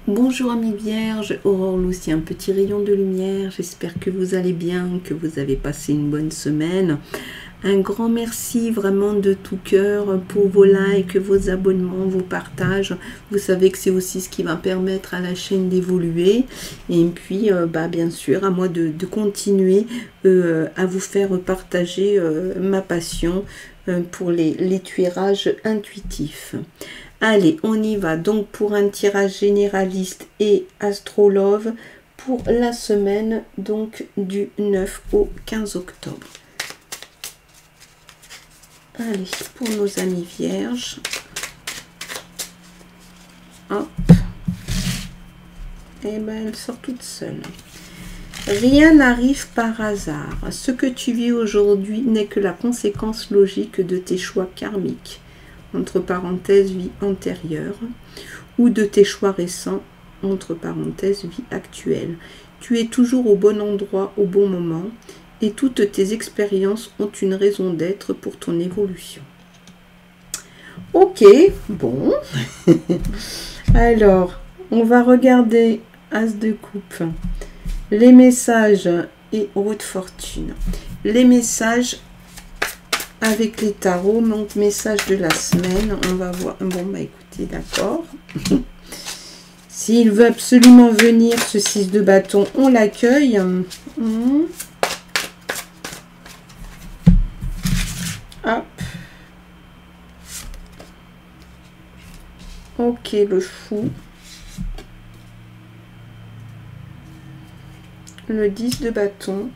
Bonjour amis vierges, Aurore Lucie, un petit rayon de lumière, j'espère que vous allez bien, que vous avez passé une bonne semaine. Un grand merci vraiment de tout cœur pour vos likes, vos abonnements, vos partages. Vous savez que c'est aussi ce qui va permettre à la chaîne d'évoluer. Et puis, bien sûr, à moi de continuer à vous faire partager ma passion pour les tuirages intuitifs. Allez, on y va donc pour un tirage généraliste et astrolove pour la semaine donc du 9 au 15 octobre. Allez, pour nos amis vierges. Hop. Et ben, elle sort toute seule. Rien n'arrive par hasard. Ce que tu vis aujourd'hui n'est que la conséquence logique de tes choix karmiques, entre parenthèses vie antérieure, ou de tes choix récents, entre parenthèses vie actuelle. Tu es toujours au bon endroit au bon moment, et toutes tes expériences ont une raison d'être pour ton évolution. Ok, bon. Alors, on va regarder As de coupe, les messages et haute fortune. Les messages avec les tarots, donc message de la semaine, on va voir. Bon, bah écoutez, d'accord. S'il veut absolument venir, ce 6 de bâton, on l'accueille. Hop. Ok, le fou. Le 10 de bâton.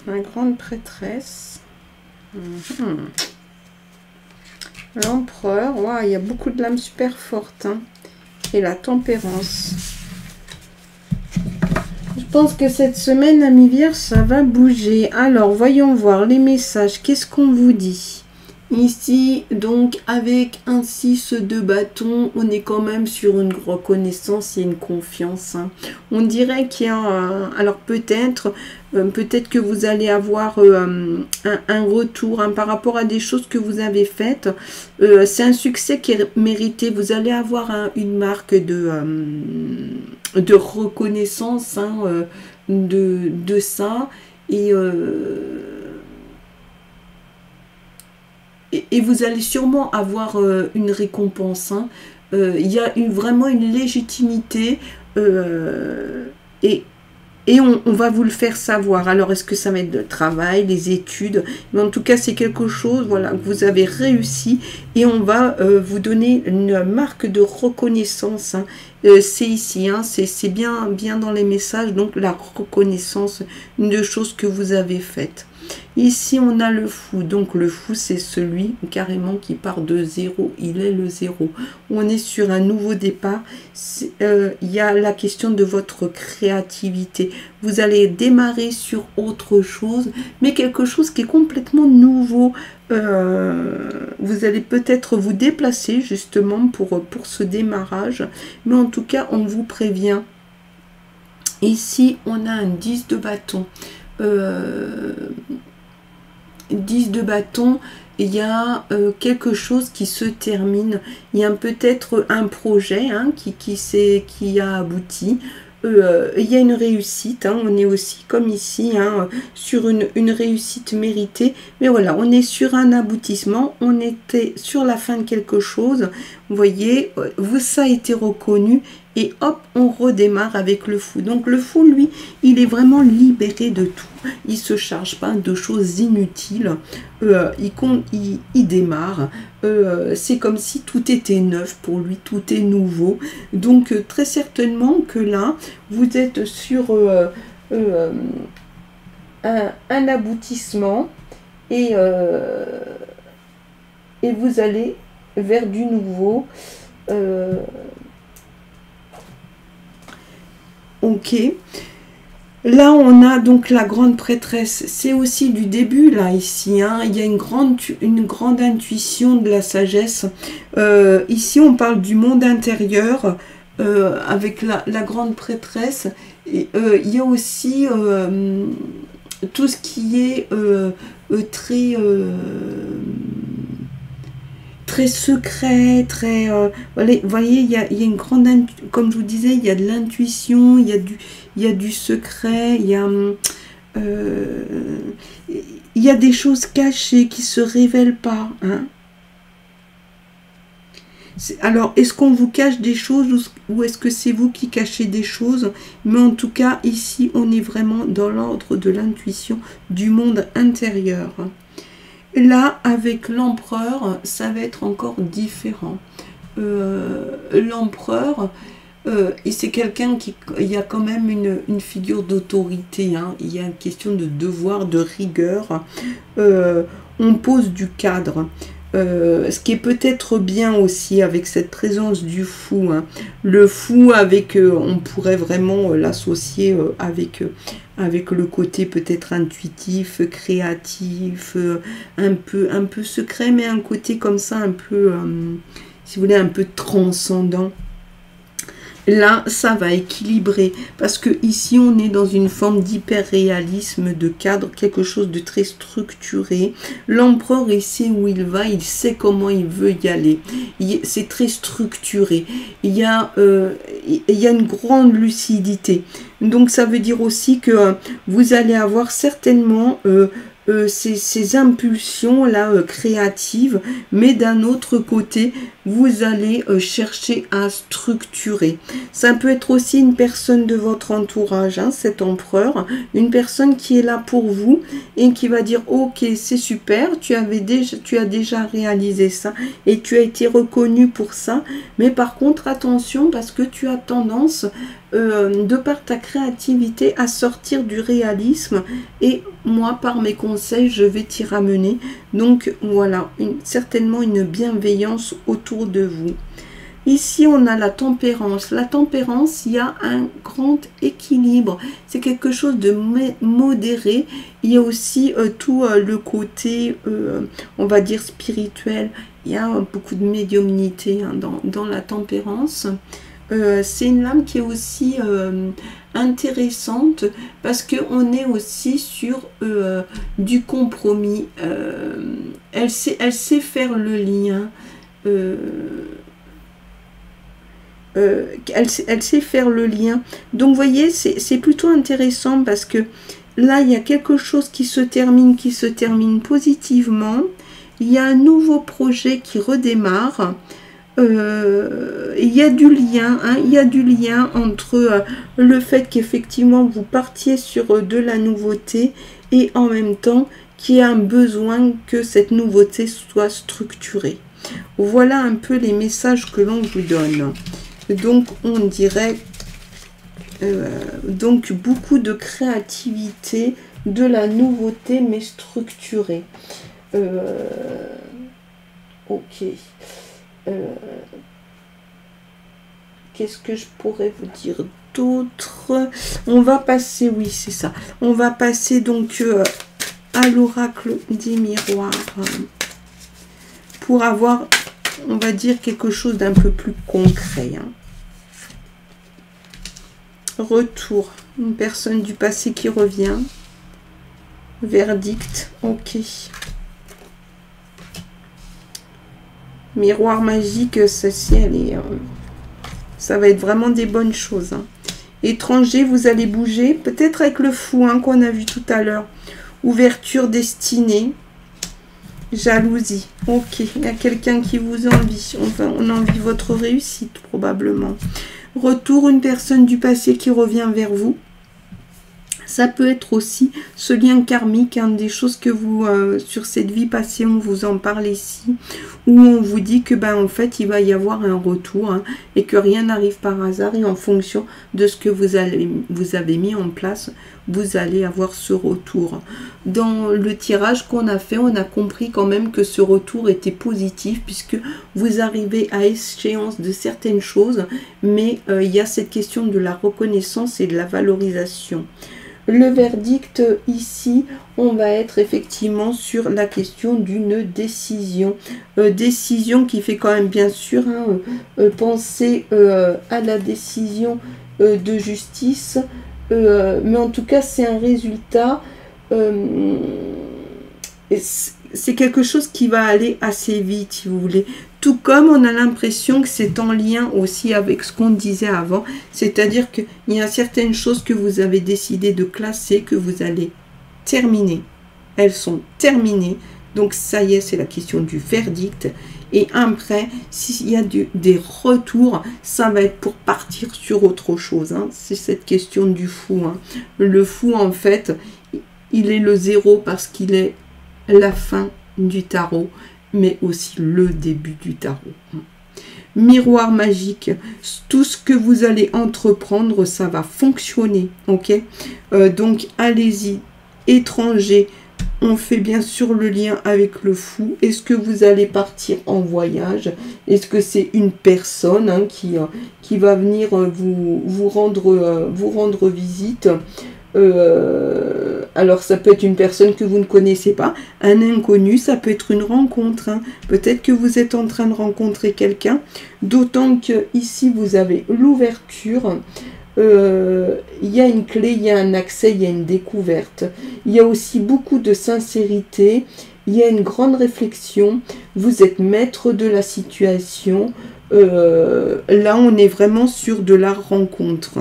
La grande prêtresse. L'empereur. Wow, il y a beaucoup de lames super fortes. Hein. Et la tempérance. Je pense que cette semaine, amis vierges, ça va bouger. Alors, voyons voir les messages. Qu'est-ce qu'on vous dit? Ici, donc, avec un 6 de bâton, on est quand même sur une reconnaissance et une confiance. Hein. On dirait qu'il y a... alors, peut-être que vous allez avoir un retour hein, par rapport à des choses que vous avez faites. C'est un succès qui est mérité. Vous allez avoir une marque de reconnaissance hein, de ça. Et vous allez sûrement avoir une récompense. Hein. Il y a vraiment une légitimité et on va vous le faire savoir. Alors, est-ce que ça va être le travail, les études? Mais en tout cas, c'est quelque chose voilà, que vous avez réussi et on va vous donner une marque de reconnaissance. Hein. C'est ici, hein, c'est bien dans les messages, donc la reconnaissance de choses que vous avez faites. Ici, on a le fou. Donc, le fou, c'est celui carrément qui part de zéro. Il est le zéro. On est sur un nouveau départ. Il y a la question de votre créativité. Vous allez démarrer sur autre chose, mais quelque chose qui est complètement nouveau. Vous allez peut-être vous déplacer justement pour ce démarrage. Mais en tout cas, on vous prévient. Ici, on a un 10 de bâton. 10 de bâton, il y a quelque chose qui se termine. Il y a peut-être un projet hein, qui a abouti. Il y a une réussite, hein, on est aussi comme ici hein, sur une réussite méritée, mais voilà, on est sur un aboutissement, on était sur la fin de quelque chose, vous voyez, ça a été reconnu et hop, on redémarre avec le fou. Donc le fou, lui, il est vraiment libéré de tout, il se charge pas de choses inutiles, il démarre, c'est comme si tout était neuf pour lui, tout est nouveau. Donc très certainement que là, vous êtes sur un aboutissement et vous allez vers du nouveau. Ok. Là, on a donc la grande prêtresse. C'est aussi du début, là, ici. Hein. Il y a une grande intuition de la sagesse. Ici, on parle du monde intérieur avec la grande prêtresse. Et, il y a aussi tout ce qui est très très secret, très... voilà, vous voyez, il y a une grande... Comme je vous disais, il y a de l'intuition, il y a du secret, il y a des choses cachées qui ne se révèlent pas. Hein. Alors, est-ce qu'on vous cache des choses ou est-ce que c'est vous qui cachez des choses? Mais en tout cas, ici, on est vraiment dans l'ordre de l'intuition du monde intérieur. Là, avec l'empereur, ça va être encore différent. L'empereur, et c'est quelqu'un qui... Il y a quand même une figure d'autorité. Hein. Il y a une question de devoir, de rigueur. On pose du cadre. Ce qui est peut-être bien aussi avec cette présence du fou. Hein. Le fou, avec, on pourrait vraiment l'associer avec le côté peut-être intuitif, créatif, un peu secret, mais un côté comme ça, un peu, si vous voulez, un peu transcendant. Là, ça va équilibrer, parce que ici, on est dans une forme d'hyper-réalisme, de cadre, quelque chose de très structuré. L'empereur, il sait où il va, il sait comment il veut y aller. C'est très structuré. Il y a une grande lucidité. Donc, ça veut dire aussi que vous allez avoir certainement... ces impulsions-là créatives, mais d'un autre côté, vous allez chercher à structurer. Ça peut être aussi une personne de votre entourage, hein, cet empereur, une personne qui est là pour vous et qui va dire « Ok, c'est super, tu as déjà réalisé ça et tu as été reconnu pour ça, mais par contre, attention parce que tu as tendance... de par ta créativité à sortir du réalisme et moi par mes conseils je vais t'y ramener. Donc voilà, certainement une bienveillance autour de vous. Ici on a la tempérance. La tempérance, il y a un grand équilibre, c'est quelque chose de modéré. Il y a aussi tout le côté on va dire spirituel. Il y a beaucoup de médiumnité hein, dans la tempérance. C'est une lame qui est aussi intéressante parce qu'on est aussi sur du compromis. Elle sait faire le lien. Elle sait faire le lien. Donc, vous voyez, c'est plutôt intéressant parce que là, il y a quelque chose qui se termine positivement. Il y a un nouveau projet qui redémarre. Il y a du lien, hein, il y a du lien entre le fait qu'effectivement vous partiez sur de la nouveauté et en même temps qu'il y a un besoin que cette nouveauté soit structurée. Voilà un peu les messages que l'on vous donne. Donc on dirait donc beaucoup de créativité, de la nouveauté mais structurée. Ok. Qu'est-ce que je pourrais vous dire d'autre? On va passer, oui c'est ça, on va passer donc à l'oracle des miroirs pour avoir, on va dire, quelque chose d'un peu plus concret. Hein. Retour, une personne du passé qui revient. Verdict, ok. Miroir magique, ceci, elle est, ça va être vraiment des bonnes choses. Hein. Étranger, vous allez bouger, peut-être avec le fou hein, qu'on a vu tout à l'heure. Ouverture destinée. Jalousie. Ok, il y a quelqu'un qui vous envie. Enfin, on envie votre réussite probablement. Retour, une personne du passé qui revient vers vous. Ça peut être aussi ce lien karmique, hein, des choses que vous, sur cette vie passée, on vous en parle ici, où on vous dit que, ben, en fait, il va y avoir un retour, hein, et que rien n'arrive par hasard, et en fonction de ce que vous avez mis en place, vous allez avoir ce retour. Dans le tirage qu'on a fait, on a compris quand même que ce retour était positif, puisque vous arrivez à échéance de certaines choses, mais il y a cette question de la reconnaissance et de la valorisation. Le verdict ici, on va être effectivement sur la question d'une décision. Décision qui fait quand même bien sûr hein, penser à la décision de justice. Mais en tout cas, c'est un résultat. c'est quelque chose qui va aller assez vite, si vous voulez. Tout comme on a l'impression que c'est en lien aussi avec ce qu'on disait avant, c'est-à-dire qu'il y a certaines choses que vous avez décidé de classer, que vous allez terminer. Elles sont terminées, donc ça y est, c'est la question du verdict. Et après, s'il y a des retours, ça va être pour partir sur autre chose. Hein. C'est cette question du fou. Hein. Le fou, en fait, il est le 0 parce qu'il est la fin du tarot, mais aussi le début du tarot. Miroir magique, tout ce que vous allez entreprendre, ça va fonctionner, ok? Donc, allez-y, étranger. On fait bien sûr le lien avec le fou. Est-ce que vous allez partir en voyage? Est-ce que c'est une personne hein, qui va venir vous rendre visite? Alors ça peut être une personne que vous ne connaissez pas, un inconnu, ça peut être une rencontre. Hein. Peut-être que vous êtes en train de rencontrer quelqu'un, d'autant que ici vous avez l'ouverture. Il y a une clé, il y a un accès, il y a une découverte. Il y a aussi beaucoup de sincérité, il y a une grande réflexion. Vous êtes maître de la situation. Là, on est vraiment sur de la rencontre.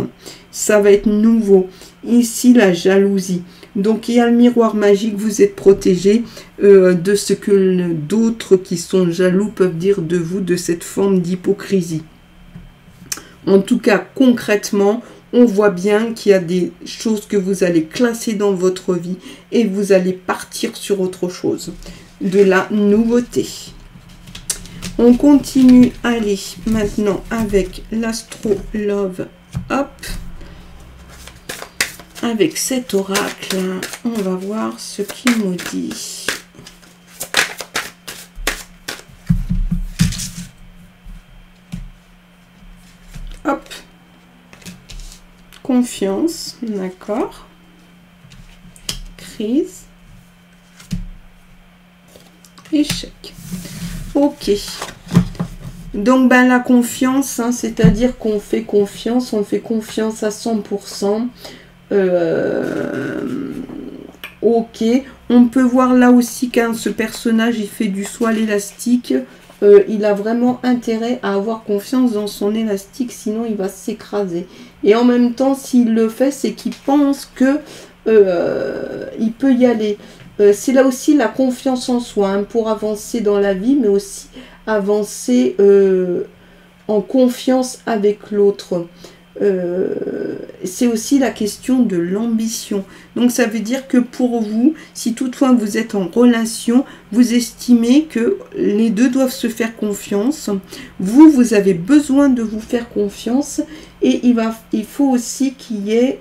Ça va être nouveau. Ici, la jalousie. Donc, il y a le miroir magique. Vous êtes protégé de ce que d'autres qui sont jaloux peuvent dire de vous, de cette forme d'hypocrisie. En tout cas, concrètement, on voit bien qu'il y a des choses que vous allez classer dans votre vie et vous allez partir sur autre chose. De la nouveauté. On continue, allez, maintenant avec l'Astro Love. Hop. Avec cet oracle, on va voir ce qu'il nous dit. Hop. Confiance, d'accord. Crise. Échec. Ok. Donc, ben, la confiance, hein, c'est-à-dire qu'on fait confiance, on fait confiance à 100%. Ok. On peut voir là aussi quand ce personnage, il fait du saut à l'élastique. Il a vraiment intérêt à avoir confiance dans son élastique, sinon il va s'écraser. Et en même temps, s'il le fait, c'est qu'il pense que il peut y aller. C'est là aussi la confiance en soi, hein, pour avancer dans la vie, mais aussi avancer en confiance avec l'autre. C'est aussi la question de l'ambition. Donc ça veut dire que pour vous, si toutefois vous êtes en relation, vous estimez que les deux doivent se faire confiance. Vous avez besoin de vous faire confiance et il faut aussi qu'il y ait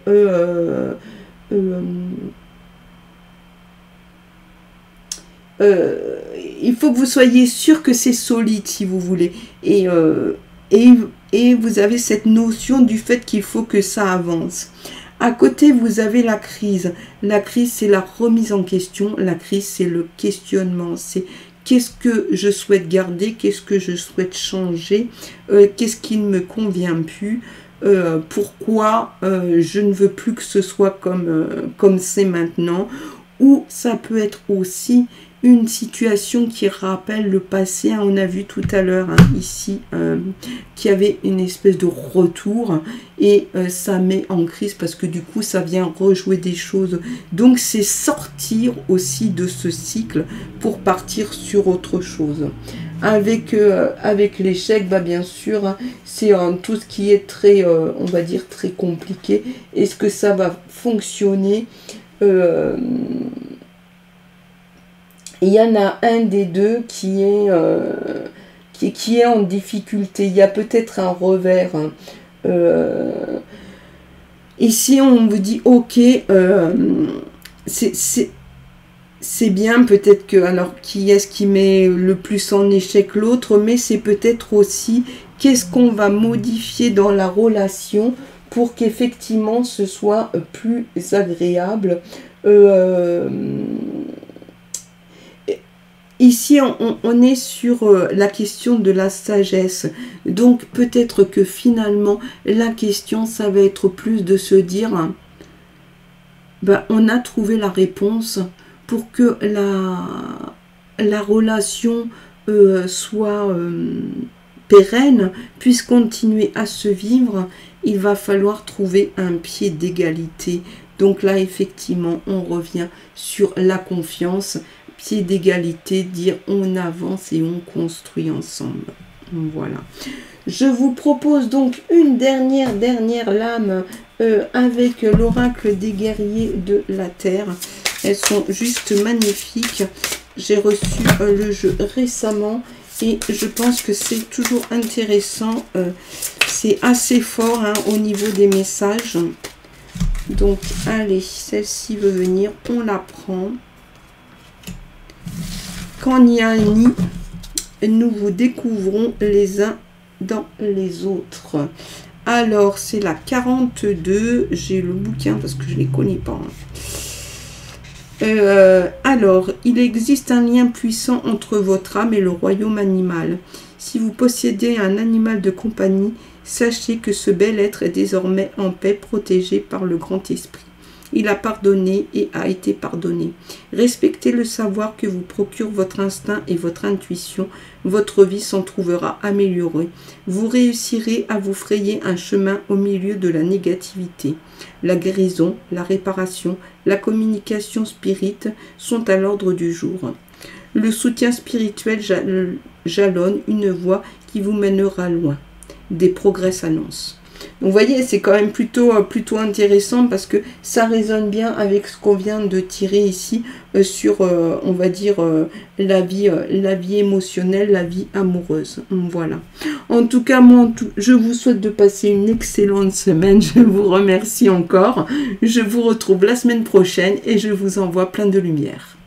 il faut que vous soyez sûr que c'est solide, si vous voulez. Et vous avez cette notion du fait qu'il faut que ça avance. À côté, vous avez la crise. La crise, c'est la remise en question. La crise, c'est le questionnement. C'est qu'est-ce que je souhaite garder, qu'est-ce que je souhaite changer, qu'est-ce qui ne me convient plus, pourquoi je ne veux plus que ce soit comme c'est maintenant. Ou ça peut être aussi une situation qui rappelle le passé. On a vu tout à l'heure ici qu'il y avait une espèce de retour et ça met en crise parce que du coup ça vient rejouer des choses. Donc c'est sortir aussi de ce cycle pour partir sur autre chose. Avec l'échec, bah bien sûr, c'est tout ce qui est très, on va dire, très compliqué. Est-ce que ça va fonctionner? Il y en a un des deux qui est en difficulté. Il y a peut-être un revers. Ici, on vous dit, ok, c'est bien, peut-être que, alors, qui est-ce qui met le plus en échec l'autre, mais c'est peut-être aussi, qu'est-ce qu'on va modifier dans la relation pour qu'effectivement, ce soit plus agréable. Ici, on est sur la question de la sagesse. Donc, peut-être que finalement, la question, ça va être plus de se dire, ben, on a trouvé la réponse pour que la relation soit pérenne, puisse continuer à se vivre, il va falloir trouver un pied d'égalité. Donc là, effectivement, on revient sur la confiance, pied d'égalité, dire on avance et on construit ensemble. Voilà. Je vous propose donc une dernière lame avec l'oracle des guerriers de la terre. Elles sont juste magnifiques. J'ai reçu le jeu récemment et je pense que c'est toujours intéressant. C'est assez fort hein, au niveau des messages. Donc, allez, celle-ci veut venir, on la prend. Quand Niani, nous vous découvrons les uns dans les autres. Alors, c'est la 42. J'ai le bouquin parce que je ne les connais pas. Alors, il existe un lien puissant entre votre âme et le royaume animal. Si vous possédez un animal de compagnie, sachez que ce bel être est désormais en paix, protégé par le grand esprit. Il a pardonné et a été pardonné. Respectez le savoir que vous procure votre instinct et votre intuition. Votre vie s'en trouvera améliorée. Vous réussirez à vous frayer un chemin au milieu de la négativité. La guérison, la réparation, la communication spirite sont à l'ordre du jour. Le soutien spirituel jalonne une voie qui vous mènera loin. Des progrès s'annoncent. Donc vous voyez, c'est quand même plutôt intéressant parce que ça résonne bien avec ce qu'on vient de tirer ici sur, on va dire, la vie émotionnelle, la vie amoureuse. Voilà. En tout cas, moi, je vous souhaite de passer une excellente semaine. Je vous remercie encore. Je vous retrouve la semaine prochaine et je vous envoie plein de lumière.